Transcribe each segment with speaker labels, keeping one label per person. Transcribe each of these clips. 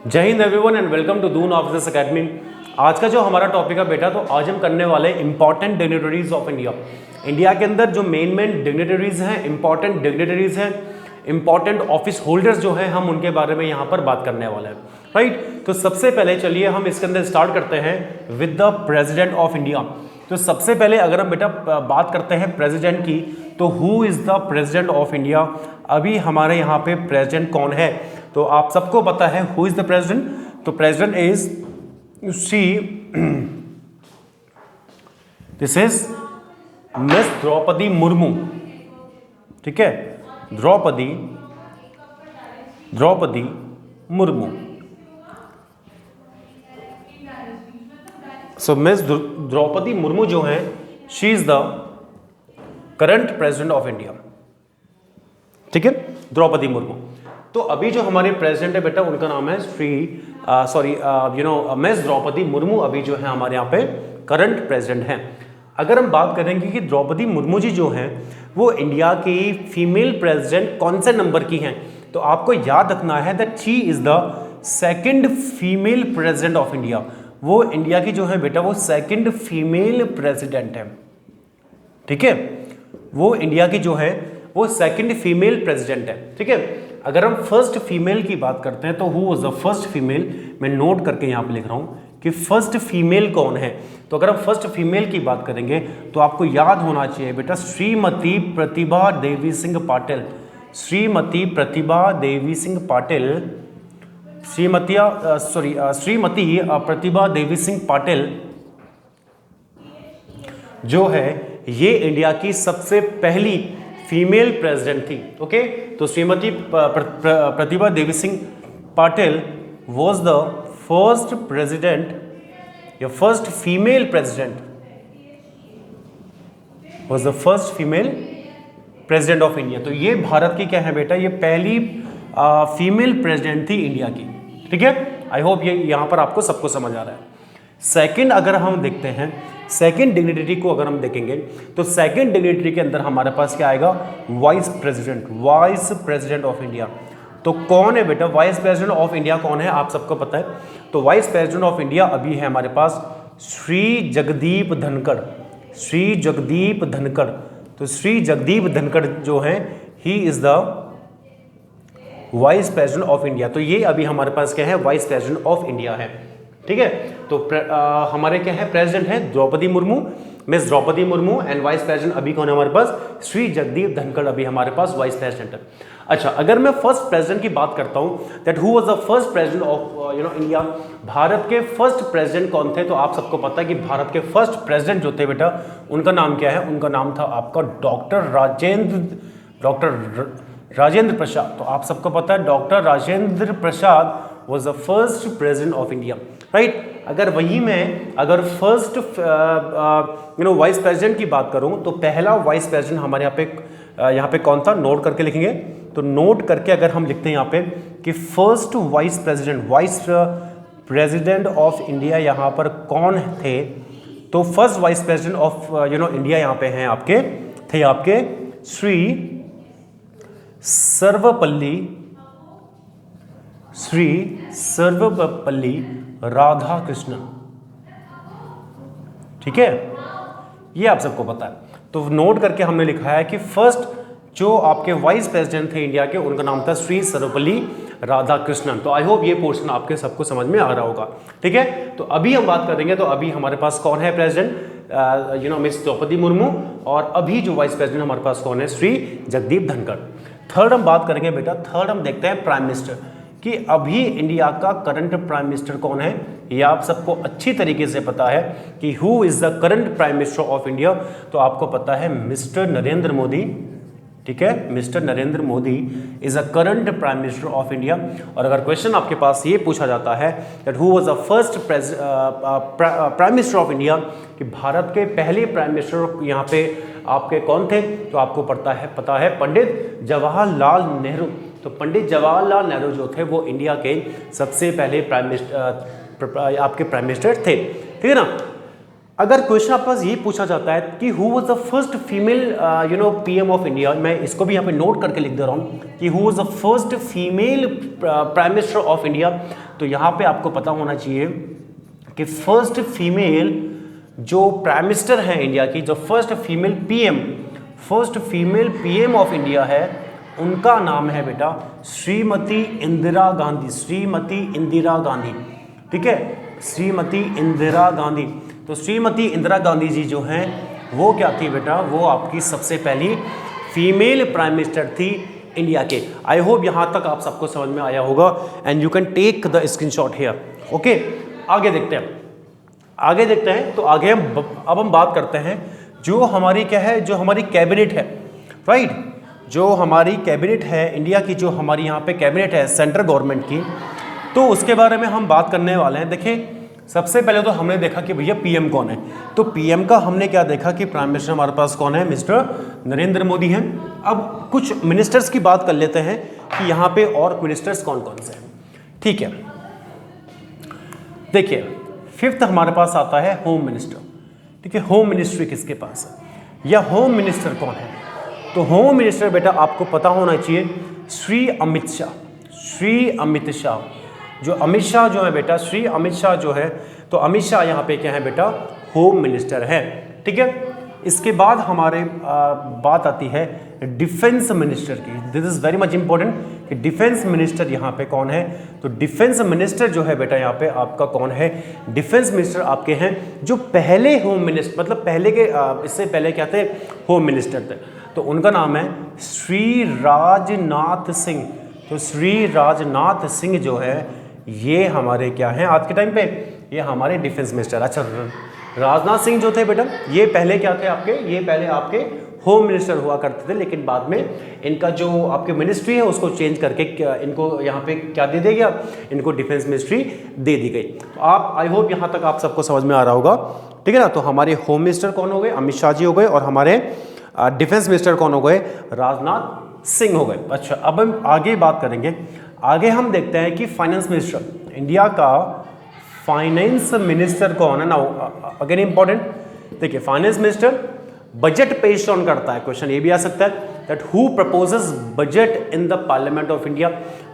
Speaker 1: जय हिंद everyone and welcome to Doon officers academy. आज का जो हमारा टॉपिक है बेटा, तो आज हम करने वाले important dignitaries of India. India के अंदर जो मेन डिग्निटरीज हैं, इंपॉर्टेंट डिग्निटरीज हैं, इंपॉर्टेंट ऑफिस होल्डर्स जो हैं, हम उनके बारे में यहाँ पर बात करने वाले हैं। राइट, तो सबसे पहले चलिए हम इसके अंदर स्टार्ट करते हैं with the president of India. तो सबसे पहले अगर हम बेटा बात करते हैं प्रेसिडेंट की, तो who is the president of India. अभी हमारे यहाँ पे प्रेसिडेंट कौन है, तो आप सबको पता है हु इज़ द प्रेसिडेंट। तो president is she, this is miss Draupadi Murmu. ठीक है, द्रौपदी मुर्मू। सो मिस द्रौपदी मुर्मू जो है, she is the current president of India. ठीक है, द्रौपदी मुर्मू। तो अभी जो हमारे प्रेसिडेंट है बेटा, उनका नाम है मिस द्रौपदी मुर्मू। अभी जो है हमारे यहाँ पे करंट प्रेसिडेंट हैं। अगर हम बात करेंगे कि द्रौपदी मुर्मू जी जो हैं, वो इंडिया की फीमेल प्रेसिडेंट कौन से नंबर की हैं, तो आपको याद रखना है that she is the second female president of India. वो इंडिया की जो है बेटा, वो सेकंड फीमेल प्रेसिडेंट है। ठीक है, वो इंडिया की जो है वो सेकंड फीमेल प्रेसिडेंट है। ठीक है, अगर हम फर्स्ट फीमेल की बात करते हैं, तो who was the first female, मैं नोट करके यहाँ पे लिख रहा हूँ कि फर्स्ट फीमेल कौन है। तो अगर हम फर्स्ट फीमेल की बात करेंगे, तो आपको याद होना चाहिए बेटा, श्रीमती प्रतिभा देवी सिंह पाटिल। श्रीमती प्रतिभा देवी सिंह पाटिल, श्रीमती प्रतिभा देवी सिंह पाटिल जो है, ये इंडिया की सबसे पहली फीमेल प्रेसिडेंट थी। ओके, तो Shrimati Pratibha Devi Singh Patil was the first president या first female president, was the first female president of India. तो ये भारत की क्या है बेटा, ये पहली फीमेल प्रेसिडेंट थी इंडिया की। ठीक है, आई होप ये यहाँ पर आपको सबको समझ आ रहा है। सेकंड अगर हम देखते हैं, सेकंड डिग्निटरी को अगर हम देखेंगे, तो सेकंड डिग्निटरी के अंदर हमारे पास क्या आएगा, वाइस प्रेसिडेंट ऑफ इंडिया। तो कौन है बेटा वाइस प्रेसिडेंट ऑफ इंडिया, कौन है, आप सबको पता है। तो वाइस प्रेसिडेंट ऑफ इंडिया अभी है हमारे पास श्री जगदीप धनखड़। तो श्री जगदीप धनखड़ जो है, ही is the vice president of India. तो ये अभी हमारे पास क्या है, वाइस प्रेसिडेंट ऑफ इंडिया है। ठीक है, तो हमारे क्या है, प्रेसिडेंट है Draupadi Murmu, miss Draupadi Murmu, and vice president अभी कौन है हमारे पास, श्री जगदीप धनखड़ अभी हमारे पास वाइस प्रेसिडेंट है। अच्छा, अगर मैं फर्स्ट प्रेसिडेंट की बात करता हूं, that who was the first president of India, Bharat के फर्स्ट प्रेसिडेंट कौन थे, तो आप सबको पता है कि भारत के फर्स्ट प्रेसिडेंट जो थे बेटा, उनका नाम क्या है, उनका नाम था आपका डॉक्टर राजेंद्र प्रसाद। तो आप सबको पता है doctor Rajendra Prasad was the first president of India, right? अगर वही मैं अगर फर्स्ट वाइस प्रेसिडेंट की बात करूं, तो पहला वाइस प्रेसिडेंट हमारे यहाँ पे कौन था, नोट करके लिखेंगे। तो नोट करके अगर हम लिखते हैं यहाँ पे कि first vice president of India यहाँ पर कौन थे, तो first vice president of India यहाँ पे हैं आपके श्री सर्वपल्ली राधाकृष्णन। ठीक है, ये आप सबको पता है। तो नोट करके हमने लिखा है कि फर्स्ट जो आपके वाइस प्रेसिडेंट थे इंडिया के, उनका नाम था श्री सर्वपल्ली राधाकृष्णन। तो आई होप ये पोर्शन आपके सबको समझ में आ रहा होगा। ठीक है, तो अभी हम बात करेंगे, तो अभी हमारे पास कौन है प्रेसिडेंट, मिस द्रौपदी मुर्मू, और अभी जो वाइस प्रेसिडेंट हमारे पास कौन है, श्री जगदीप धनखड़। थर्ड हम बात करेंगे बेटा, थर्ड हम देखते हैं प्राइम मिनिस्टर, कि अभी इंडिया का करंट प्राइम मिनिस्टर कौन है। ये आप सबको अच्छी तरीके से पता है कि who is the current prime minister of India, तो आपको पता है मिस्टर नरेंद्र मोदी। ठीक है, mister Narendra Modi is a current prime minister of India. और अगर क्वेश्चन आपके पास ये पूछा जाता है that who was the first prime minister of India, कि भारत के पहले प्राइम मिनिस्टर यहाँ पे आपके कौन थे, तो आपको पता है पंडित जवाहरलाल नेहरू। तो पंडित जवाहरलाल नेहरू जो थे, वो इंडिया के सबसे पहले प्राइम मिनिस्टर थे। ठीक है ना। अगर क्वेश्चन आपके पास ये पूछा जाता है कि who was the first female PM of India, मैं इसको भी यहाँ पे नोट करके लिख दे रहा हूँ कि who was the first female prime minister of India, तो यहाँ पे आपको पता होना चाहिए कि फर्स्ट फीमेल जो प्राइम मिनिस्टर है इंडिया की, जो first female PM of India है, उनका नाम है बेटा श्रीमती इंदिरा गांधी। श्रीमती इंदिरा गांधी, ठीक है, श्रीमती इंदिरा गांधी। तो श्रीमती इंदिरा गांधी जी जो हैं वो क्या थी बेटा, वो आपकी सबसे पहली फीमेल प्राइम मिनिस्टर थी इंडिया के। आई होप यहाँ तक आप सबको समझ में आया होगा and you can take the screenshot here. Okay, आगे देखते हैं। तो आगे अब हम बात करते हैं जो हमारी क्या है, जो हमारी कैबिनेट है, राइट, जो हमारी कैबिनेट है इंडिया की, जो हमारी यहाँ पे कैबिनेट है सेंट्रल गवर्नमेंट की, तो उसके बारे में हम बात करने वाले हैं। देखिए, सबसे पहले तो हमने देखा कि भैया पीएम कौन है, तो पीएम का हमने क्या देखा कि प्राइम मिनिस्टर हमारे पास कौन है, मिस्टर नरेंद्र मोदी हैं। अब कुछ मिनिस्टर्स की बात कर लेते हैं कि यहाँ पे और मिनिस्टर्स कौन कौन से हैं, ठीक है। देखिए, फिफ्थ हमारे पास आता है होम मिनिस्टर, ठीक है। होम मिनिस्ट्री किसके पास है या होम मिनिस्टर कौन है, तो होम मिनिस्टर बेटा आपको पता होना चाहिए श्री अमित शाह। जो अमित शाह जो है बेटा, श्री अमित शाह जो है, तो अमित शाह यहाँ पे क्या है बेटा, होम मिनिस्टर है, ठीक है। इसके बाद हमारे बात आती है डिफेंस मिनिस्टर की। This is very much important कि डिफेंस मिनिस्टर यहाँ पे कौन है, तो डिफेंस मिनिस्टर जो है बेटा यहाँ पे आपका कौन है, डिफेंस मिनिस्टर आपके हैं जो पहले होम मिनिस्टर, मतलब पहले के इससे पहले क्या थे, होम मिनिस्टर थे, तो उनका नाम है श्री राजनाथ सिंह। तो श्री राजनाथ सिंह जो है ये हमारे क्या हैं आज के टाइम पे, ये हमारे डिफेंस मिनिस्टर। अच्छा, राजनाथ सिंह जो थे बेटा, ये पहले क्या थे आपके, ये पहले आपके होम मिनिस्टर हुआ करते थे, लेकिन बाद में इनका जो आपके मिनिस्ट्री है उसको चेंज करके इनको यहाँ पे क्या दे दिया गया, इनको डिफेंस मिनिस्ट्री दे दी गई। तो आप, आई होप यहाँ तक आप सबको समझ में आ रहा होगा, ठीक है ना। तो हमारे होम मिनिस्टर कौन हो गए, अमित शाह जी हो गए, और हमारे डिफेंस मिनिस्टर कौन हो गए, राजनाथ सिंह हो गए। अच्छा, अब हम आगे बात करेंगे। आगे हम देखते हैं कि फाइनेंस मिनिस्टर, इंडिया का फाइनेंस मिनिस्टर कौन है ना, अगेन इंपॉर्टेंट। देखिए, फाइनेंस मिनिस्टर बजट पेश ऑन करता है, क्वेश्चन ये भी आ सकता है that who proposes budget in the parliament of India.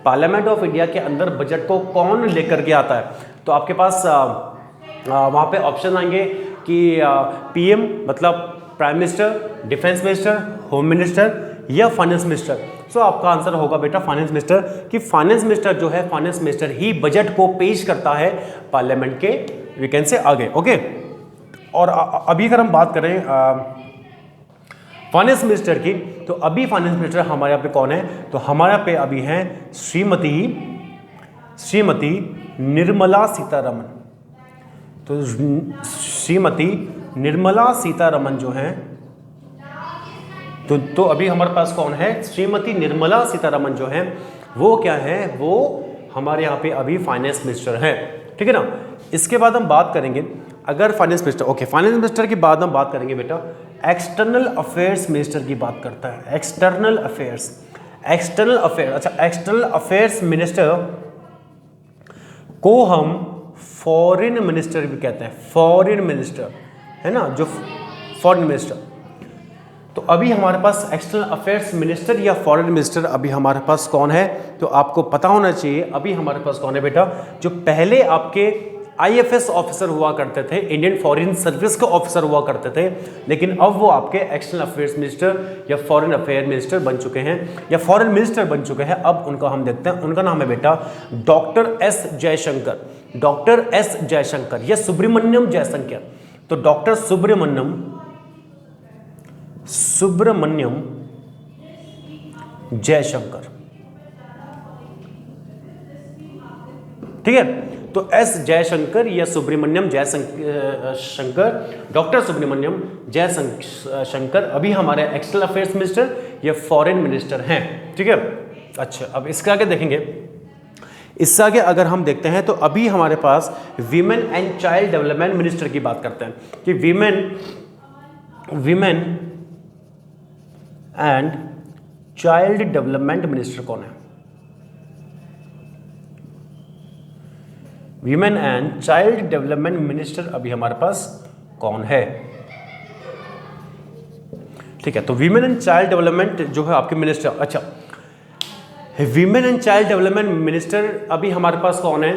Speaker 1: Parliament of India के अंदर बजट को कौन लेकर के आता है, तो आपके पास वहाँ पे ऑप्शन आएंगे कि पीएम मतलब prime minister, defence minister, home minister या फाइनेंस मिनिस्टर। सो आपका आंसर होगा बेटा फाइनेंस मिनिस्टर, कि फाइनेंस मिनिस्टर जो है, फाइनेंस मिनिस्टर ही बजट को पेश करता है पार्लियामेंट के, वी कैन से आगे, ओके। और अभी अगर हम बात करें फाइनेंस मिनिस्टर की, तो अभी फाइनेंस मिनिस्टर हमारे यहाँ पे कौन है, तो हमारे यहाँ पे अभी हैं श्रीमती निर्मला सीतारमन। तो श्रीमती निर्मला सीतारमन जो हैं, तो अभी हमारे पास कौन है, श्रीमती निर्मला सीतारमन जो हैं वो क्या है, वो हमारे यहाँ पे अभी फाइनेंस मिनिस्टर हैं, ठीक है ना। इसके बाद हम बात करेंगे, अगर finance minister, okay, finance minister के बाद हम बात करेंगे बेटा एक्सटर्नल अफेयर्स मिनिस्टर की बात करता है। एक्सटर्नल अफेयर्स, अच्छा, एक्सटर्नल अफेयर्स मिनिस्टर को हम फॉरेन मिनिस्टर भी कहते हैं, फॉरेन मिनिस्टर है ना, जो फॉरेन मिनिस्टर। तो अभी हमारे पास एक्सटर्नल अफेयर्स मिनिस्टर या फॉरेन मिनिस्टर अभी हमारे पास कौन है, तो आपको पता होना चाहिए अभी हमारे पास कौन है बेटा, जो पहले आपके आईएफएस ऑफिसर हुआ करते थे, इंडियन फॉरेन सर्विस के ऑफिसर हुआ करते थे, लेकिन अब वो आपके एक्सटर्नल अफेयर्स मिनिस्टर या फॉरेन अफेयर मिनिस्टर बन चुके हैं, या फॉरेन मिनिस्टर बन चुके हैं। अब उनका हम देखते हैं, उनका नाम है बेटा doctor S Jaishankar. Doctor S Jaishankar या सुब्रमण्यम जयशंकर। तो डॉक्टर सुब्रमण्यम जयशंकर, ठीक है। तो एस जयशंकर या सुब्रमण्यम जयशंकर, डॉक्टर सुब्रमण्यम जयशंकर अभी हमारे एक्सटर्नल अफेयर्स मिनिस्टर या फॉरेन मिनिस्टर हैं, ठीक है। अच्छा, अब इसके आगे देखेंगे, इससे आगे अगर हम देखते हैं तो अभी हमारे पास women and child development minister की बात करते हैं कि women and child development minister कौन है। Women and child development minister अभी हमारे पास कौन है? ठीक है, तो वीमेन एंड चाइल्ड डेवलपमेंट जो है आपके मिनिस्टर, अच्छा women and child development minister अभी हमारे पास कौन है?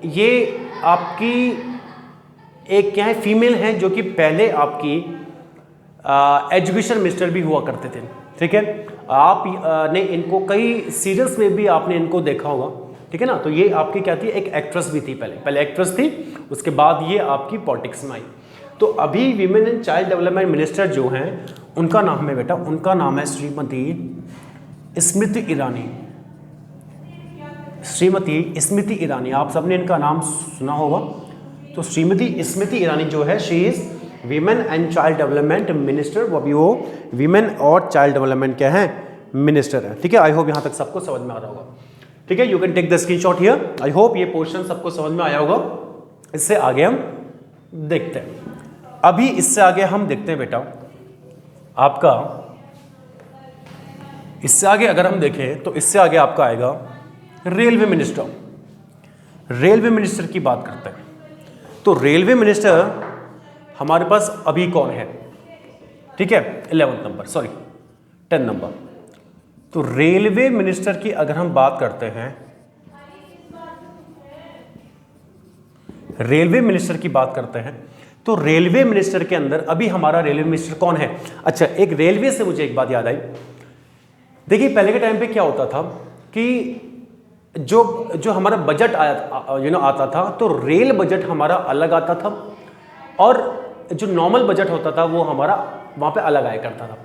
Speaker 1: ये आपकी एक क्या है, फीमेल है, जो कि पहले आपकी एजुकेशन मिनिस्टर भी हुआ करते थे। ठीक है, आप ने इनको कई सीरियल्स में भी आपने इनको देखा होगा। ठीक है ना, तो ये आपकी क्या थी, एक एक्ट्रेस भी थी, पहले एक्ट्रेस थी, उसके बाद ये आपकी पॉलिटिक्स में आई। तो अभी women and child development minister जो हैं उनका नाम है बेटा, उनका नाम है श्रीमती स्मृति ईरानी। श्रीमती स्मृति ईरानी, आप सबने इनका नाम सुना होगा। तो श्रीमती स्मृति ईरानी जो है, she is women and child development minister. वो अभी वो वीमेन और चाइल्ड डेवलपमेंट क्या है, मिनिस्टर है। ठीक है, आई होप यहाँ तक सबको समझ में आ रहा होगा। ठीक है, you can take the screenshot here. I hope ये पोर्शन सबको समझ में आया होगा। इससे आगे हम देखते हैं। अभी इससे आगे हम देखते हैं बेटा आपका, इससे आगे अगर हम देखें तो इससे आगे आपका आएगा रेलवे मिनिस्टर। रेलवे मिनिस्टर की बात करते हैं तो रेलवे मिनिस्टर हमारे पास अभी कौन है? ठीक है, 11 नंबर, सॉरी 10 नंबर। तो रेलवे मिनिस्टर की अगर हम बात करते हैं, रेलवे मिनिस्टर की बात करते हैं तो रेलवे मिनिस्टर के अंदर अभी हमारा रेलवे मिनिस्टर कौन है? अच्छा, एक रेलवे से मुझे एक बात याद आई। देखिए पहले के टाइम पे क्या होता था कि जो हमारा बजट आया आता था, तो रेल बजट हमारा अलग आता था और जो नॉर्मल बजट होता था वो हमारा वहाँ पे अलग आया करता था।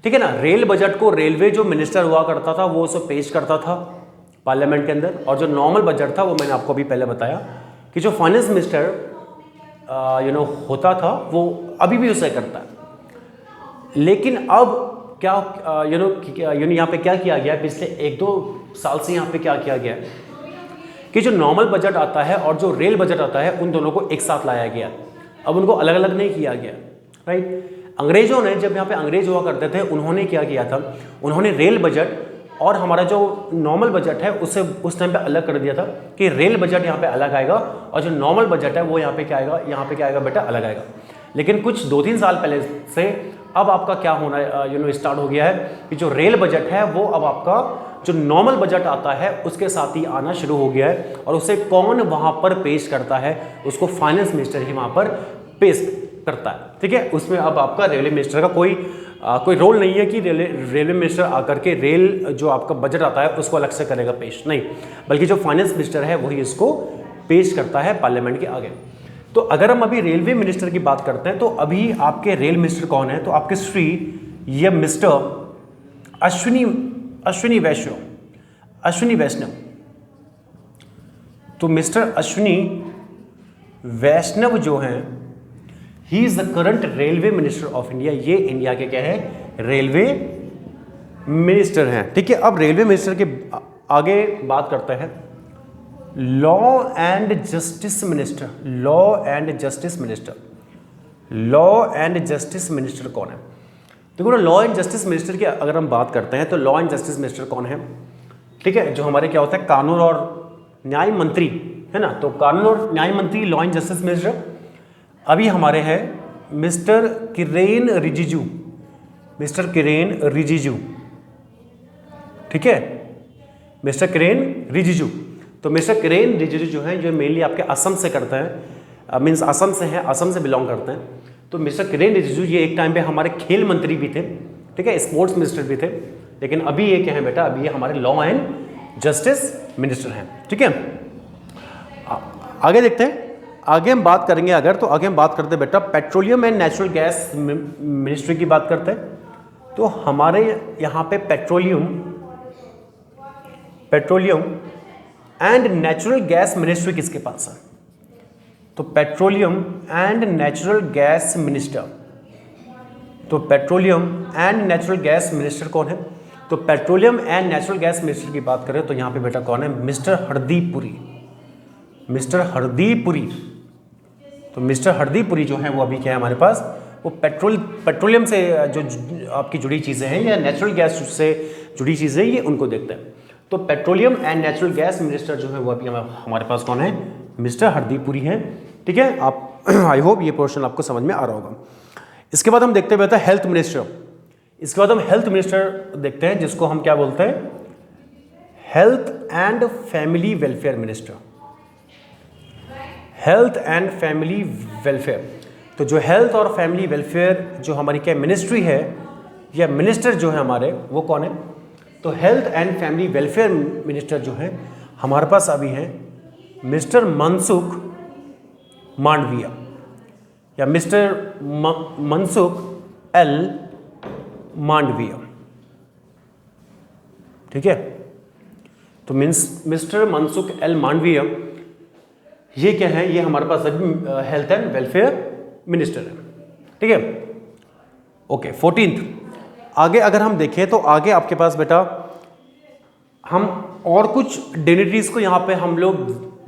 Speaker 1: ठीक है ना, रेल बजट को रेलवे जो मिनिस्टर हुआ करता था वो उसे पेश करता था पार्लियामेंट के अंदर, और जो नॉर्मल बजट था वो मैंने आपको अभी पहले बताया कि जो फाइनेंस मिनिस्टर होता था वो अभी भी उसे करता है। लेकिन अब क्या यहाँ पे क्या किया गया है, पिछले 1-2 साल से यहाँ पे क्या किया गया है कि जो नॉर्मल बजट आता है और जो रेल बजट आता है उन दोनों को एक साथ लाया गया। अब उनको अलग अलग नहीं किया गया, राइट। अंग्रेजों ने, जब यहाँ पे अंग्रेज हुआ करते थे, उन्होंने क्या किया था, उन्होंने रेल बजट और हमारा जो नॉर्मल बजट है उसे उस टाइम पे अलग कर दिया था कि रेल बजट यहाँ पे अलग आएगा और जो नॉर्मल बजट है वो यहाँ पे क्या आएगा बेटा, अलग आएगा। लेकिन कुछ 2-3 साल पहले से अब आपका क्या होना स्टार्ट हो गया है कि जो रेल बजट है वो अब आपका जो नॉर्मल बजट आता है उसके साथ ही आना शुरू हो गया है, और उसे कौन वहाँ पर पेश करता है, उसको फाइनेंस मिनिस्टर ही वहाँ पर पेश करता है। ठीक है, उसमें अब आपका रेलवे मिनिस्टर का कोई रोल नहीं है कि रेलवे मिनिस्टर आकर के रेल जो आपका बजट आता है उसको अलग से करेगा पेश, नहीं, बल्कि जो फाइनेंस मिनिस्टर है वही इसको पेश करता है पार्लियामेंट के आगे। तो अगर हम अभी रेलवे मिनिस्टर की बात करते हैं तो अभी आपके रेल मिनिस्टर कौन है, तो आपके श्री ये मिस्टर अश्विनी वैष्णव। तो मिस्टर अश्विनी वैष्णव जो हैं, ही is the current railway minister of India. ये इंडिया के क्या है, रेलवे मिनिस्टर हैं। ठीक है, अब रेलवे मिनिस्टर के आगे बात करते हैं law and justice minister. Law and justice minister कौन है? देखो ना, लॉ एंड जस्टिस मिनिस्टर की अगर हम बात करते हैं तो लॉ एंड जस्टिस मिनिस्टर कौन है? ठीक है, जो हमारे क्या होता है, कानून और न्याय मंत्री है ना। तो कानून और न्याय मंत्री, लॉ एंड जस्टिस मिनिस्टर अभी हमारे हैं मिस्टर किरेन रिजिजू। ठीक है, मिस्टर किरेन रिजिजू। तो मिस्टर किरेन रिजिजू जो है, जो मेनली आपके असम से करते हैं, मीन्स असम से हैं, असम से बिलोंग करते हैं। तो मिस्टर किरेन रिजिजू ये एक टाइम पे हमारे खेल मंत्री भी थे, ठीक है, स्पोर्ट्स मिनिस्टर भी थे, लेकिन अभी ये क्या है बेटा, अभी ये हमारे लॉ एंड जस्टिस मिनिस्टर हैं। ठीक है, आगे देखते हैं। आगे हम बात करेंगे अगर, तो आगे हम बात करते हैं बेटा petroleum and natural gas ministry की बात करते हैं। तो हमारे यहाँ पे petroleum and natural gas ministry किसके पास है? तो petroleum and natural gas minister. तो petroleum and natural gas minister कौन है? तो petroleum and natural gas minister की बात करें तो यहाँ पे बेटा कौन है? मिस्टर हरदीप पुरी। तो मिस्टर हरदीप पुरी जो है वो अभी क्या है हमारे पास, वो पेट्रोलियम से जो आपकी जुड़ी चीज़ें हैं या नेचुरल गैस से जुड़ी चीज़ें, ये उनको देखते हैं। तो petroleum and natural gas minister जो है वो अभी हमारे पास कौन है? मिस्टर हरदीप पुरी हैं। ठीक है, आप आई होप ये पोर्शन आपको समझ में आ रहा होगा। इसके बाद हम देखते हैं बेटा हेल्थ मिनिस्टर। इसके बाद हम हेल्थ मिनिस्टर देखते हैं, जिसको हम क्या बोलते हैं, health and family welfare minister. Health and family welfare, तो जो हेल्थ और फैमिली वेलफेयर जो हमारी क्या मिनिस्ट्री है या मिनिस्टर जो है हमारे, वो कौन है, तो health and family welfare minister जो है हमारे पास अभी हैं मिस्टर मनसुख मांडविया या मिस्टर मनसुख एल मांडविया। ठीक है, तो मिस्टर मनसुख एल मांडविया ये क्या है, ये हमारे पास अभी हेल्थ एंड वेलफेयर मिनिस्टर है। ठीक है, ओके। 14th आगे अगर हम देखें तो आगे आपके पास बेटा हम और कुछ डिग्निटरीज को यहाँ पे हम लोग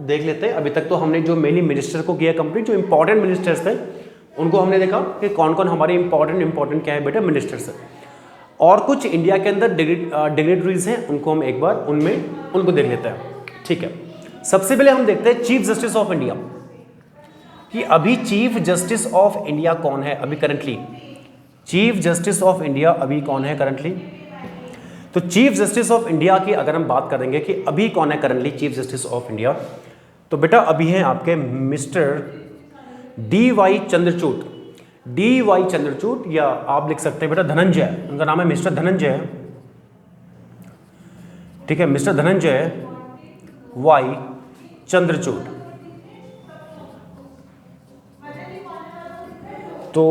Speaker 1: देख लेते हैं। अभी तक तो हमने जो मेनली मिनिस्टर को किया कंप्लीट, जो इंपॉर्टेंट मिनिस्टर्स थे उनको हमने देखा कि कौन कौन हमारे इंपॉर्टेंट क्या है बेटा, मिनिस्टर्स है। और कुछ इंडिया के अंदर डिग्निटरीज हैं, उनको हम एक बार उनको देख लेते हैं। ठीक है, सबसे पहले हम देखते हैं चीफ जस्टिस ऑफ इंडिया, कि अभी चीफ जस्टिस ऑफ इंडिया कौन है अभी currently. Chief justice of India अभी कौन है करंटली, तो चीफ जस्टिस ऑफ इंडिया की अगर हम बात करेंगे कि अभी कौन है currently chief justice of India, तो बेटा अभी हैं आपके mister DY Chandrachud. DY Chandrachud, या आप लिख सकते हैं बेटा धनंजय, उनका नाम है मिस्टर धनंजय। ठीक है, मिस्टर धनंजय Y चंद्रचूड़। तो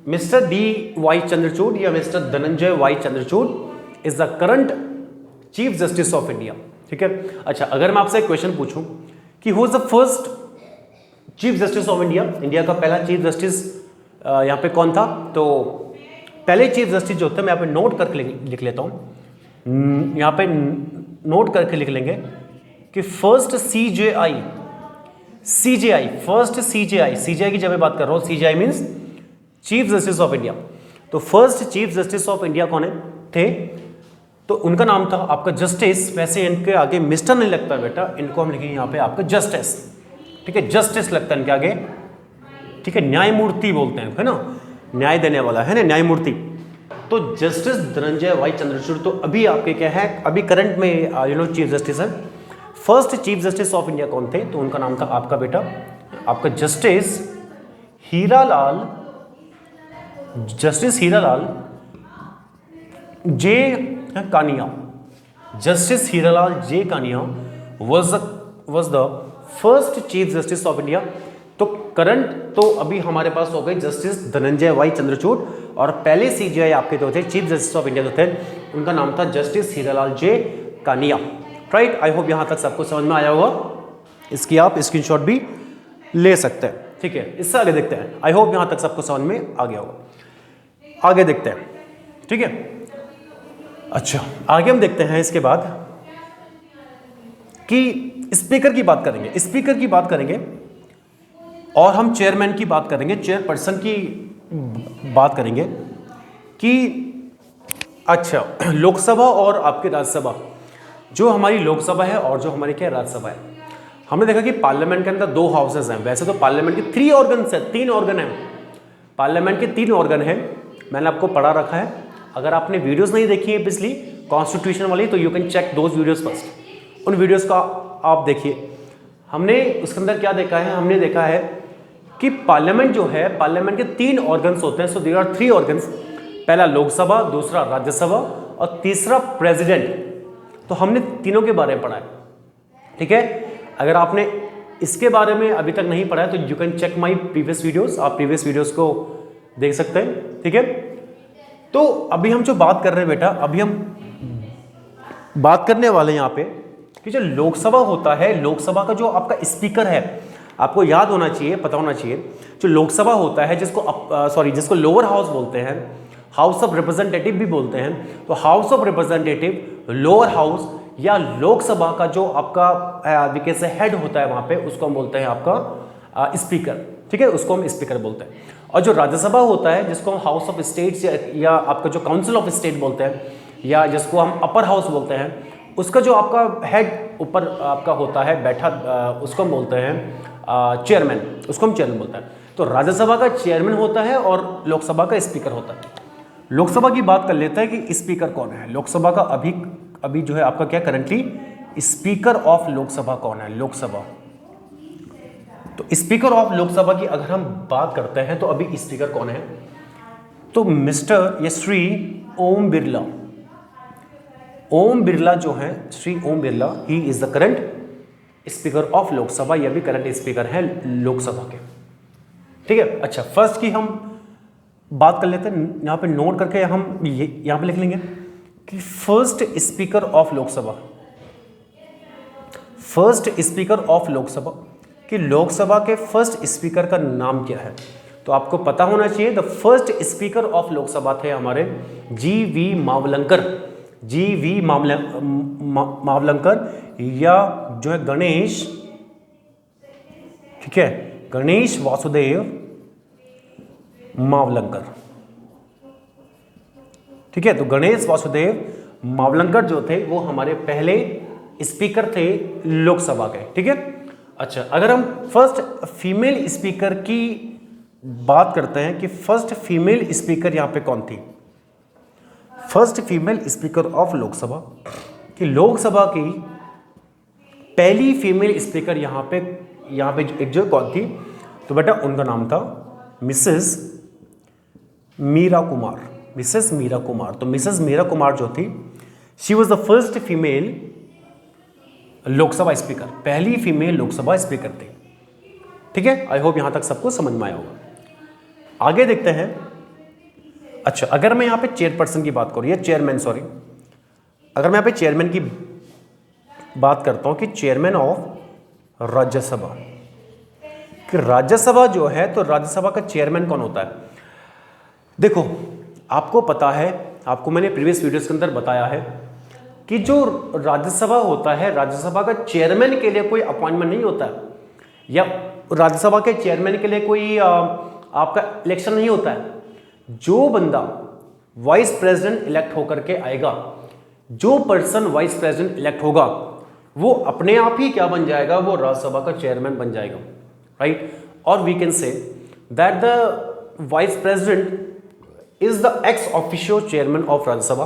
Speaker 1: मिस्टर DY चंद्रचूड़ या mister Dhananjay Y Chandrachud is the current chief justice of India. ठीक है, अच्छा अगर मैं आपसे एक क्वेश्चन पूछूं कि who is the first chief justice of India, India का पहला चीफ जस्टिस यहाँ पे कौन था, तो पहले चीफ जस्टिस जो थे मैं यहाँ पे नोट करके लिख लेता हूँ, यहाँ पे नोट करके लिख लेंगे कि फर्स्ट CJI फर्स्ट CJI की जब मैं बात कर रहा हूँ, CJI means chief justice of India. तो first chief justice of India कौन थे, तो उनका नाम था आपका जस्टिस। वैसे इनके आगे मिस्टर नहीं लगता बेटा, इनको हम लिखेंगे यहाँ पे आपका जस्टिस। ठीक है, जस्टिस लगता है इनके आगे। ठीक है, न्यायमूर्ति बोलते हैं, है ना, न्याय देने वाला है ना, न्यायमूर्ति। तो जस्टिस धनंजय Y चंद्रचूड़ तो अभी आपके क्या है, अभी करंट में चीफ जस्टिस है। First chief justice of India कौन थे, तो उनका नाम था आपका बेटा आपका justice Hiralal J Kania. Justice Hiralal J Kania was the first chief justice of India. तो करंट तो अभी हमारे पास हो गए जस्टिस धनंजय Y चंद्रचूड़, और पहले CJI आपके जो थे चीफ जस्टिस ऑफ इंडिया जो थे उनका नाम था justice Hiralal J Kania. Right, I hope यहां तक सबको समझ में आया होगा। इसकी आप स्क्रीनशॉट भी ले सकते हैं। ठीक है, इससे आगे देखते हैं। आई होप यहां तक सबको समझ में आ गया होगा। आगे देखते हैं। ठीक है, अच्छा आगे हम देखते हैं इसके बाद कि स्पीकर की बात करेंगे। स्पीकर की बात करेंगे और हम चेयरमैन की बात करेंगे, चेयरपर्सन की बात करेंगे कि अच्छा लोकसभा और आपकी राज्यसभा, जो हमारी लोकसभा है और जो हमारी क्या राज्यसभा है, हमने देखा कि पार्लियामेंट के अंदर 2 हाउसेज हैं। वैसे तो पार्लियामेंट के 3 ऑर्गन्स हैं, 3 ऑर्गन हैं। पार्लियामेंट के 3 ऑर्गन हैं, मैंने आपको पढ़ा रखा है। अगर आपने वीडियोस नहीं देखी है पिछली कॉन्स्टिट्यूशन वाली, तो you can check those videos first. उन वीडियोस का आप देखिए। हमने उसके अंदर क्या देखा है, हमने देखा है कि पार्लियामेंट जो है, पार्लियामेंट के 3 ऑर्गन्स होते हैं। सो देयर आर 3 ऑर्गन्स, पहला लोकसभा, दूसरा राज्यसभा और तीसरा प्रेसिडेंट। तो हमने तीनों के बारे में पढ़ा है। ठीक है, अगर आपने इसके बारे में अभी तक नहीं पढ़ा है तो you can check my previous videos, आप प्रीवियस वीडियोस को देख सकते हैं। ठीक है, तो अभी हम जो बात कर रहे हैं बेटा, अभी हम बात करने वाले हैं यहाँ पे कि जो लोकसभा होता है, लोकसभा का जो आपका स्पीकर है, आपको याद होना चाहिए, पता होना चाहिए, जो लोकसभा होता है जिसको लोअर हाउस बोलते हैं, हाउस ऑफ रिप्रेजेंटेटिव भी बोलते हैं। तो house of representative, lower house या लोकसभा का जो आपका कैसे हेड होता है वहाँ पे, उसको हम बोलते हैं आपका स्पीकर। ठीक है, उसको हम स्पीकर बोलते हैं। और जो राज्यसभा होता है, जिसको हम हाउस ऑफ स्टेट्स या आपका जो काउंसिल ऑफ स्टेट बोलते हैं, या जिसको हम अपर हाउस बोलते हैं, उसका जो आपका हेड ऊपर आपका होता है बैठा, उसको हम बोलते हैं चेयरमैन, उसको हम चेयरमैन बोलते हैं। तो राज्यसभा का चेयरमैन होता है और लोकसभा का स्पीकर होता है। लोकसभा की बात कर लेते हैं कि स्पीकर कौन है। लोकसभा का अभी जो है आपका क्या करंटली स्पीकर ऑफ लोकसभा कौन है, लोकसभा। तो स्पीकर ऑफ लोकसभा की अगर हम बात करते हैं तो अभी स्पीकर कौन है, तो मिस्टर या श्री ओम बिरला। ओम बिरला जो है, Shri Om Birla, he is the current speaker of Lok Sabha. यह भी करंट स्पीकर है लोकसभा के, ठीक है। अच्छा, फर्स्ट की हम बात कर लेते हैं, यहाँ पे नोट करके हम यहाँ पे लिख लेंगे कि first speaker of Lok Sabha, first speaker of Lok Sabha, कि लोकसभा के फर्स्ट स्पीकर का नाम क्या है। तो आपको पता होना चाहिए, the first speaker of Lok Sabha थे हमारे जी.वी. मावलंकर, जी.वी. मावलंकर, या जो है गणेश, ठीक है, गणेश वासुदेव मावलंकर, ठीक है। तो गणेश वासुदेव मावलंकर जो थे वो हमारे पहले स्पीकर थे लोकसभा के, ठीक है। अच्छा, अगर हम फर्स्ट फीमेल स्पीकर की बात करते हैं कि फर्स्ट फीमेल स्पीकर यहां पे कौन थी, first female speaker of Lok Sabha, कि लोकसभा की पहली फीमेल स्पीकर यहां पे एक जो कौन थी, तो बेटा उनका नाम था मिसेस मीरा कुमार, मिसेस मीरा कुमार। तो मिसेस मीरा कुमार जो थी, she was the first female Lok Sabha speaker, पहली फीमेल लोकसभा स्पीकर थी, ठीक है। आई होप यहां तक सबको समझ में आया होगा। आगे देखते हैं। अच्छा, अगर मैं यहां पे चेयरपर्सन की बात करूं या चेयरमैन, सॉरी, अगर मैं यहां पे चेयरमैन की बात करता हूं कि चेयरमैन ऑफ राज्यसभा, कि राज्यसभा जो है, तो राज्यसभा का चेयरमैन कौन होता है। देखो, आपको पता है, आपको मैंने प्रीवियस वीडियोस के अंदर बताया है कि जो राज्यसभा होता है, राज्यसभा का चेयरमैन के लिए कोई अपॉइंटमेंट नहीं होता है, या राज्यसभा के चेयरमैन के लिए कोई आपका इलेक्शन नहीं होता है। जो बंदा वाइस प्रेसिडेंट इलेक्ट होकर के आएगा, जो पर्सन वाइस प्रेसिडेंट इलेक्ट होगा, वो अपने आप ही क्या बन जाएगा, वो राज्यसभा का चेयरमैन बन जाएगा, राइट। और we can say that the vice president is the ex officio chairman of Rajya Sabha.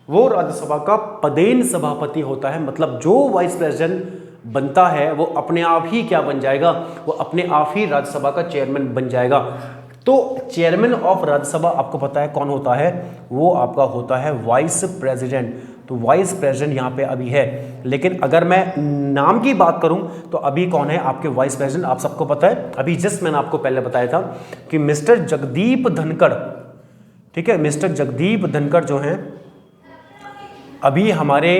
Speaker 1: वो राज्यसभा का पदेन सभापति होता है, मतलब जो वाइस प्रेसिडेंट बनता है वो अपने आप ही क्या बन जाएगा, वो अपने आप ही राज्यसभा का चेयरमैन बन जाएगा। तो चेयरमैन ऑफ राज्यसभा आपको पता है कौन होता है, वो आपका होता है वाइस प्रेसिडेंट। तो वाइस प्रेसिडेंट यहाँ पे अभी है, लेकिन अगर मैं नाम की बात करूं तो अभी कौन है आपके वाइस प्रेसिडेंट, आप सबको पता है। अभी जस्ट मैंने आपको पहले बताया था कि मिस्टर जगदीप धनखड़, ठीक है, मिस्टर जगदीप धनखड़ जो हैं अभी हमारे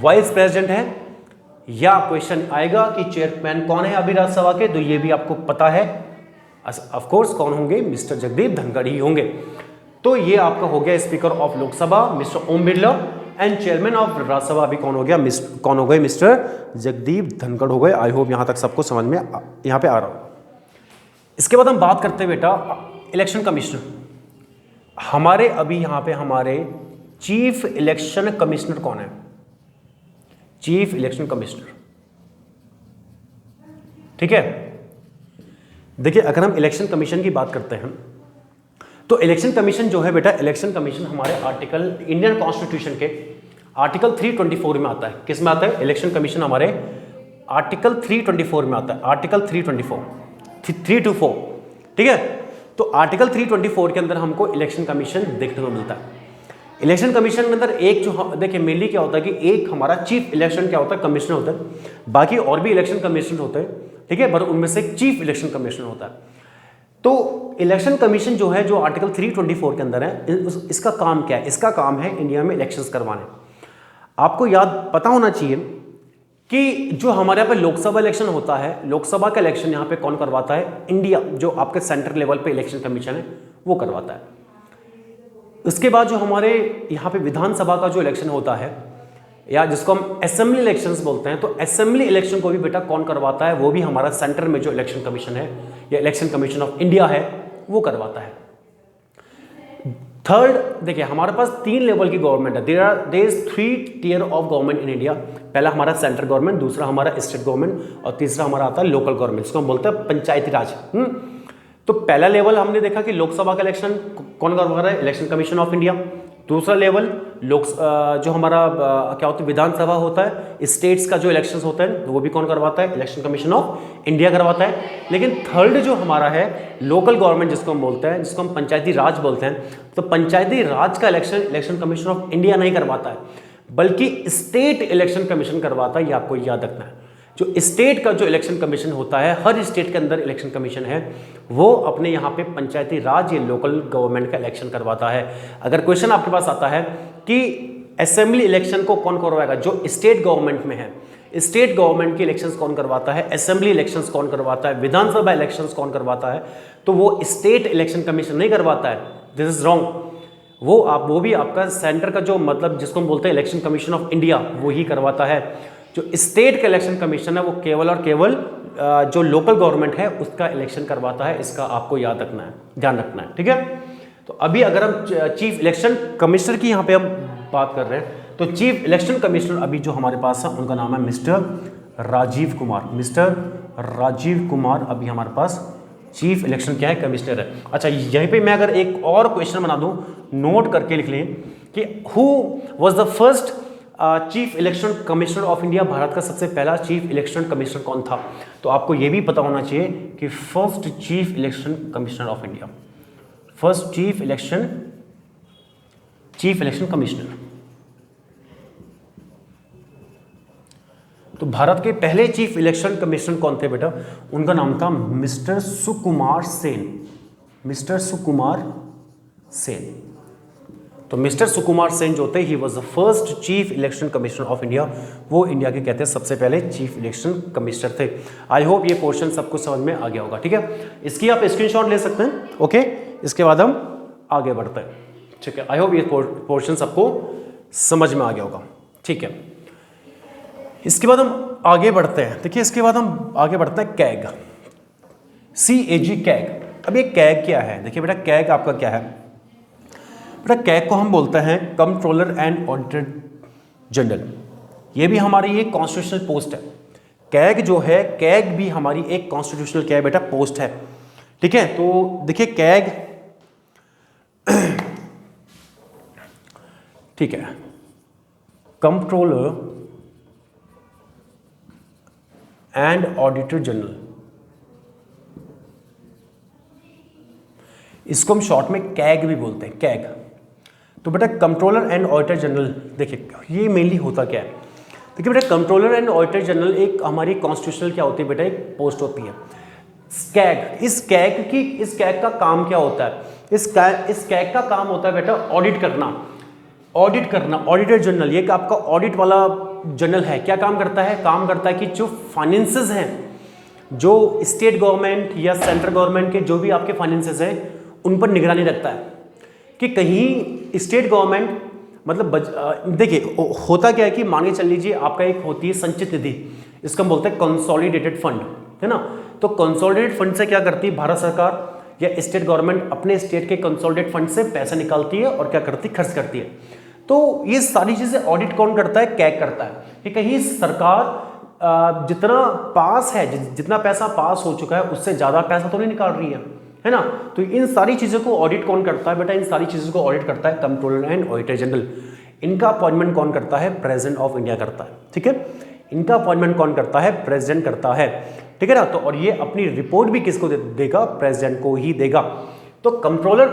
Speaker 1: वाइस प्रेसिडेंट हैं। या क्वेश्चन आएगा कि चेयरमैन कौन है अभी राज्यसभा के, तो ये भी आपको पता है, ऑफ कोर्स कौन होंगे, मिस्टर जगदीप धनखड़ ही होंगे। तो ये आपका हो गया speaker of Lok Sabha mister Om Birla, and chairman of Rajya Sabha अभी कौन हो गया, कौन हो गए, मिस्टर जगदीप धनखड़ हो गए। आई होप यहां तक सबको समझ में यहां पे आ रहा हो। इसके बाद हम बात करते हैं बेटा इलेक्शन कमिश्नर। हमारे अभी यहां पे हमारे चीफ इलेक्शन कमिश्नर कौन है, चीफ इलेक्शन कमिश्नर, ठीक है। देखिए, अगर हम इलेक्शन कमीशन की बात करते हैं तो इलेक्शन कमीशन जो है बेटा, इलेक्शन कमीशन हमारे आर्टिकल इंडियन कॉन्स्टिट्यूशन के आर्टिकल 324 में आता है। किस में आता है, इलेक्शन कमीशन हमारे आर्टिकल 324 में आता है, आर्टिकल 324, ठीक है। तो आर्टिकल 324 के अंदर हमको इलेक्शन कमीशन देखने को मिलता है। इलेक्शन कमीशन के अंदर एक जो देखिए मेनली क्या होता है कि एक हमारा चीफ इलेक्शन क्या होता है, कमिश्नर होता है, बाकी और भी इलेक्शन कमीशन होते हैं, ठीक है, पर उनमें से एक चीफ इलेक्शन कमिश्नर होता है। तो इलेक्शन कमीशन जो है, जो आर्टिकल 324 के अंदर है, इसका काम क्या है, इसका काम है इंडिया में इलेक्शंस करवाने। आपको याद पता होना चाहिए कि जो हमारे यहाँ पे लोकसभा इलेक्शन होता है, लोकसभा का इलेक्शन यहाँ पे कौन करवाता है, इंडिया, जो आपके सेंट्रल लेवल पे इलेक्शन कमीशन है वो करवाता है। उसके बाद जो हमारे यहाँ पे विधानसभा का जो इलेक्शन होता है, या जिसको हम असेंबली इलेक्शंस बोलते हैं, तो असेंबली इलेक्शन को भी बेटा कौन करवाता है, वो भी हमारा सेंटर में जो इलेक्शन कमीशन है या इलेक्शन कमीशन ऑफ इंडिया है वो करवाता है। थर्ड, देखिए हमारे पास 3 लेवल की गवर्नमेंट है। There is 3 tier of government in India. पहला हमारा सेंट्रल गवर्नमेंट, दूसरा हमारा स्टेट गवर्नमेंट और तीसरा हमारा आता है लोकल गवर्नमेंट, इसको हम बोलते हैं पंचायती राज। तो पहला लेवल हमने देखा कि लोकसभा का इलेक्शन कौन करवा रहा है, इलेक्शन कमीशन ऑफ इंडिया। दूसरा लेवल जो हमारा क्या होता है विधानसभा होता है, स्टेट्स का जो इलेक्शंस होता है वो भी कौन करवाता है, इलेक्शन कमीशन ऑफ इंडिया करवाता है। लेकिन थर्ड जो हमारा है लोकल गवर्नमेंट जिसको हम बोलते हैं, जिसको हम पंचायती राज बोलते हैं, तो पंचायती राज का इलेक्शन कमीशन ऑफ इंडिया नहीं करवाता है, बल्कि स्टेट इलेक्शन कमीशन करवाता है। ये आपको याद रखना है। जो स्टेट का जो इलेक्शन कमीशन होता है, हर स्टेट के अंदर इलेक्शन कमीशन है, वो अपने यहाँ पे पंचायती राज या लोकल गवर्नमेंट का इलेक्शन करवाता है। अगर क्वेश्चन आपके पास आता है कि असेंबली इलेक्शन को कौन करवाएगा, जो स्टेट गवर्नमेंट में है, स्टेट गवर्नमेंट के इलेक्शंस कौन करवाता है, असेंबली इलेक्शंस कौन करवाता है, विधानसभा इलेक्शंस कौन करवाता है, तो वो स्टेट इलेक्शन कमीशन नहीं करवाता है। This is wrong. वो भी आपका सेंटर का जो मतलब जिसको हम बोलते हैं इलेक्शन कमीशन ऑफ इंडिया, वो ही करवाता है। जो स्टेट का इलेक्शन कमीशन है वो केवल और केवल जो लोकल गवर्नमेंट है उसका इलेक्शन करवाता है। इसका आपको याद रखना है, ध्यान रखना है, ठीक है। तो अभी अगर हम चीफ इलेक्शन कमिश्नर की यहाँ पे हम बात कर रहे हैं, तो चीफ इलेक्शन कमिश्नर अभी जो हमारे पास है उनका नाम है मिस्टर राजीव कुमार। मिस्टर राजीव कुमार अभी हमारे पास चीफ इलेक्शन क्या है, कमिश्नर है। अच्छा, यहीं पे मैं अगर एक और क्वेश्चन बना दूं, नोट करके लिख लें कि who was the first chief election commissioner of India. Bharat का सबसे पहला चीफ इलेक्शन कमिश्नर कौन था? तो आपको यह भी पता होना चाहिए कि first chief election commissioner of India, first chief election commissioner, तो भारत के पहले चीफ इलेक्शन कमिश्नर कौन थे बेटा? उनका नाम था मिस्टर सुकुमार सेन। मिस्टर सुकुमार सेन। तो मिस्टर सुकुमार सेन जो थे, he was the first chief election commissioner of India. वो इंडिया के कहते हैं सबसे पहले चीफ इलेक्शन कमिश्नर थे। आई होप ये पोर्शन सबको समझ में आ गया होगा, ठीक है। इसकी आप स्क्रीनशॉट ले सकते हैं, ओके। इसके बाद हम आगे बढ़ते हैं, ठीक है। आई होप ये पोर्शन सबको समझ में आ गया होगा, ठीक है। इसके बाद हम आगे बढ़ते हैं। देखिए इसके बाद हम आगे बढ़ते हैं कैग, CAG, कैग। अब ये कैग क्या है? देखिए बेटा कैग आपका क्या है बेटा? कैग को हम बोलते हैं कंट्रोलर एंड ऑडिटर जनरल। ये भी हमारी एक कॉन्स्टिट्यूशनल पोस्ट है। कैग जो है, कैग भी हमारी एक कॉन्स्टिट्यूशनल क्या है बेटा, पोस्ट है, ठीक है। तो देखिए कैग, ठीक है, कंट्रोलर एंड ऑडिटर जनरल, इसको हम शॉर्ट में कैग भी बोलते हैं, कैग। तो बेटा कंट्रोलर एंड ऑडिटर जनरल, देखिए ये मेनली होता क्या है? देखिए बेटा कंट्रोलर एंड ऑडिटर जनरल एक हमारी कॉन्स्टिट्यूशनल क्या होती है बेटा, एक पोस्ट होती है। कैग, इस कैग का काम क्या होता है? इस कैग का काम होता है बेटा ऑडिट करना, ऑडिटर जनरल। ये आपका ऑडिट वाला जनरल है। क्या काम करता है? काम करता है कि जो फाइनेंसेस हैं, जो स्टेट गवर्नमेंट या सेंट्रल गवर्नमेंट के जो भी आपके फाइनेंसेस हैं, उन पर निगरानी रखता है कि कहीं स्टेट गवर्नमेंट मतलब देखिए होता क्या है कि मान के चल लीजिए आपका एक होती है संचित निधि, इसको हम बोलते हैं कंसोलिडेटेड फंड, है ना। तो कंसोलिडेटेड फंड से क्या करती है भारत सरकार या स्टेट गवर्नमेंट, अपने स्टेट के कंसोलिडेटेड फंड से पैसा निकालती है और क्या करती है, खर्च करती है। तो ये सारी चीजें ऑडिट कौन करता है? कैग करता है कि कहीं सरकार जितना पास है, जितना पैसा पास हो चुका है उससे ज्यादा पैसा तो नहीं निकाल रही है ना। तो इन सारी चीजों को ऑडिट कौन करता है बेटा? इन सारी चीजों को ऑडिट करता है कंट्रोलर एंड ऑडिटर जनरल। इनका अपॉइंटमेंट कौन करता है? प्रेसिडेंट ऑफ इंडिया करता है, ठीक है। इनका अपॉइंटमेंट कौन करता है? प्रेसिडेंट करता है, ठीक है ना। तो और ये अपनी रिपोर्ट भी किसको देगा? प्रेसिडेंट को ही देगा। तो कंट्रोलर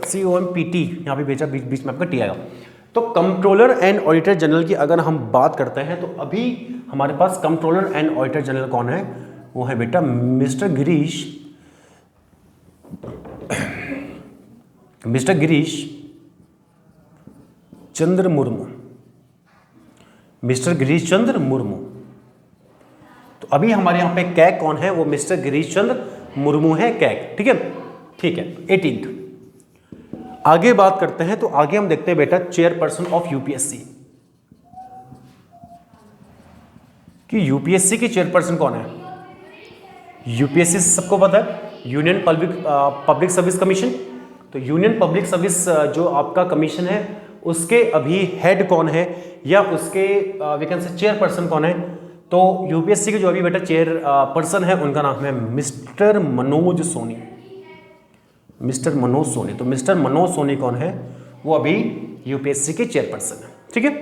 Speaker 1: COMPT यहाँ पे भेजा, बीच में आपका टी आएगा। तो कंट्रोलर एंड ऑडिटर जनरल की अगर हम बात करते हैं तो अभी हमारे पास कंट्रोलर एंड ऑडिटर जनरल कौन है? वो है बेटा मिस्टर गिरीश चंद्र मुर्मू। मिस्टर गिरीश चंद्र मुर्मू। तो अभी हमारे यहां पे कैग कौन है? वो मिस्टर गिरीश चंद्र मुर्मू है, कैग, ठीक है, ठीक है। 18th आगे बात करते हैं। तो आगे हम देखते हैं बेटा चेयरपर्सन ऑफ यूपीएससी, कि यूपीएससी की चेयरपर्सन कौन है? यूपीएससी सबको पता है, यूनियन पब्लिक सर्विस कमीशन। तो यूनियन पब्लिक सर्विस जो आपका कमीशन है उसके अभी हेड कौन है या उसके वी कैन से चेयरपर्सन कौन है, तो यूपीएससी के जो अभी बेटा चेयर पर्सन है उनका नाम है मिस्टर मनोज सोनी। मिस्टर मनोज सोनी, तो मिस्टर मनोज सोनी कौन है, वो अभी यूपीएससी के चेयरपर्सन है। ठीक है,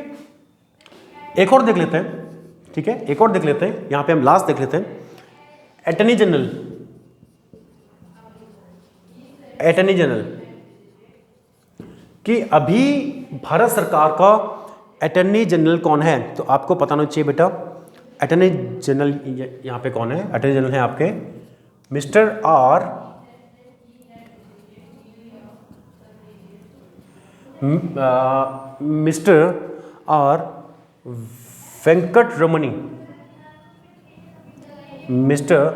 Speaker 1: एक और देख लेते हैं। ठीक है, एक और देख लेते हैं, यहां पे हम लास्ट देख लेते हैं। अटॉर्नी जनरल, अटॉर्नी जनरल कि अभी भारत सरकार का अटॉर्नी जनरल कौन है, तो आपको पता होना चाहिए बेटा अटॉर्नी जनरल यहां पे कौन है। अटॉर्नी जनरल है आपके mister R Venkat Ramani, mister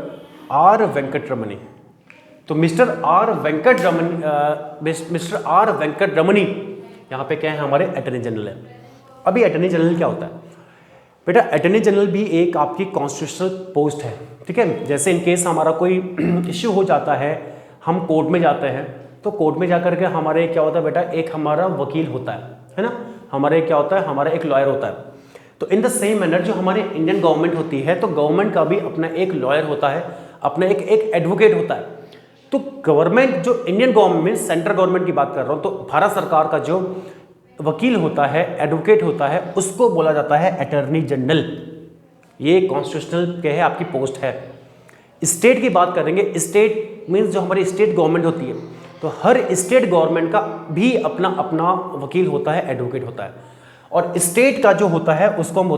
Speaker 1: R Venkat Ramani. तो मिस्टर आर वेंकट रमनी यहाँ पे क्या है, हमारे अटॉर्नी जनरल है। अभी अटॉर्नी जनरल क्या होता है बेटा, अटॉर्नी जनरल भी एक आपकी कॉन्स्टिट्यूशनल पोस्ट है। ठीक है, जैसे इन केस हमारा कोई इश्यू हो जाता है, हम कोर्ट में जाते हैं, तो कोर्ट में जाकर के हमारे क्या होता है बेटा, एक हमारा वकील होता है ना, हमारे क्या होता है, हमारा एक लॉयर होता है। तो इन द सेम मैनर जो हमारे इंडियन गवर्नमेंट होती है, तो गवर्नमेंट का भी अपना एक लॉयर होता है, अपना एक एडवोकेट होता है। तो गवर्नमेंट जो इंडियन गवर्नमेंट, सेंट्रल गवर्नमेंट की बात कर रहा हूं, तो भारत सरकार का जो वकील होता है, एडवोकेट होता है, उसको बोला जाता है अटॉर्नी जनरल। ये कॉन्स्टिट्यूशनल क्या है, आपकी पोस्ट है। स्टेट की बात करेंगे, स्टेट मीन्स जो हमारी स्टेट गवर्नमेंट होती है, तो हर स्टेट गवर्नमेंट का भी अपना अपना वकील होता है, एडवोकेट होता है। और स्टेट का जो होता है उसको हम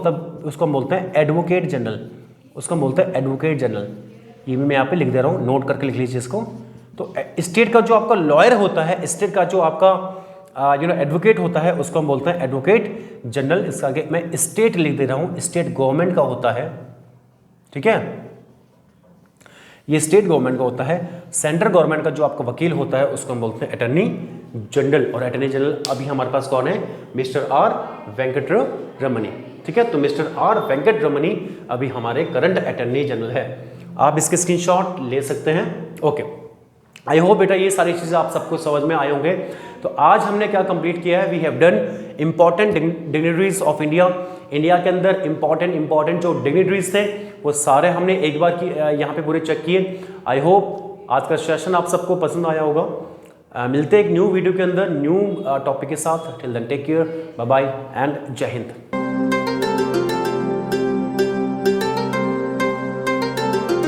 Speaker 1: बोलते हैं एडवोकेट जनरल, उसको हम बोलते हैं एडवोकेट जनरल। ये भी मैं यहाँ पे लिख दे रहा हूँ, नोट करके लिख लीजिए इसको। तो स्टेट का जो आपका लॉयर होता है, स्टेट का जो आपका एडवोकेट होता है, उसको हम बोलते हैं एडवोकेट जनरल। इसका आगे मैं स्टेट लिख दे रहा हूँ, स्टेट गवर्नमेंट का होता है। ठीक है, ये स्टेट गवर्नमेंट का होता है। सेंट्रल गवर्नमेंट का जो आपका वकील होता है उसको हम बोलते हैं अटॉर्नी जनरल। और अटॉर्नी जनरल अभी हमारे पास कौन है, मिस्टर आर वेंकट रमनी। ठीक है, तो मिस्टर आर वेंकट रमनी अभी हमारे करंट अटॉर्नी जनरल है। आप इसके स्क्रीनशॉट ले सकते हैं। ओके, आई होप बेटा ये सारी चीज़ें आप सबको समझ में आए होंगे। तो आज हमने क्या कंप्लीट किया है, we have done important dignitaries of India. India के अंदर इंपॉर्टेंट जो डिग्निटरीज थे वो सारे हमने एक बार यहाँ पे पूरे चेक किए। आई होप आज का सेशन आप सबको पसंद आया होगा। मिलते हैं एक न्यू वीडियो के अंदर न्यू टॉपिक के साथ। Till then take care, bye bye and जय हिंद।